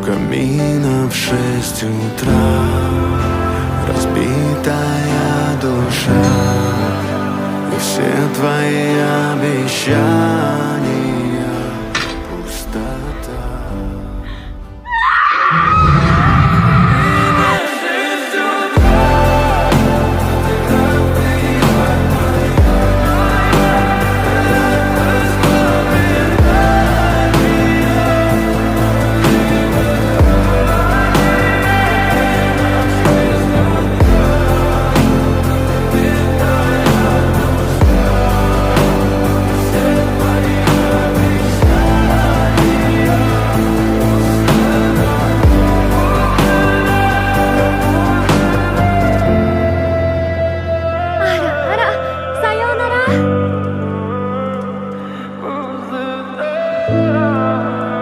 камина в 6 утра, разбитая душа, и все твои обещания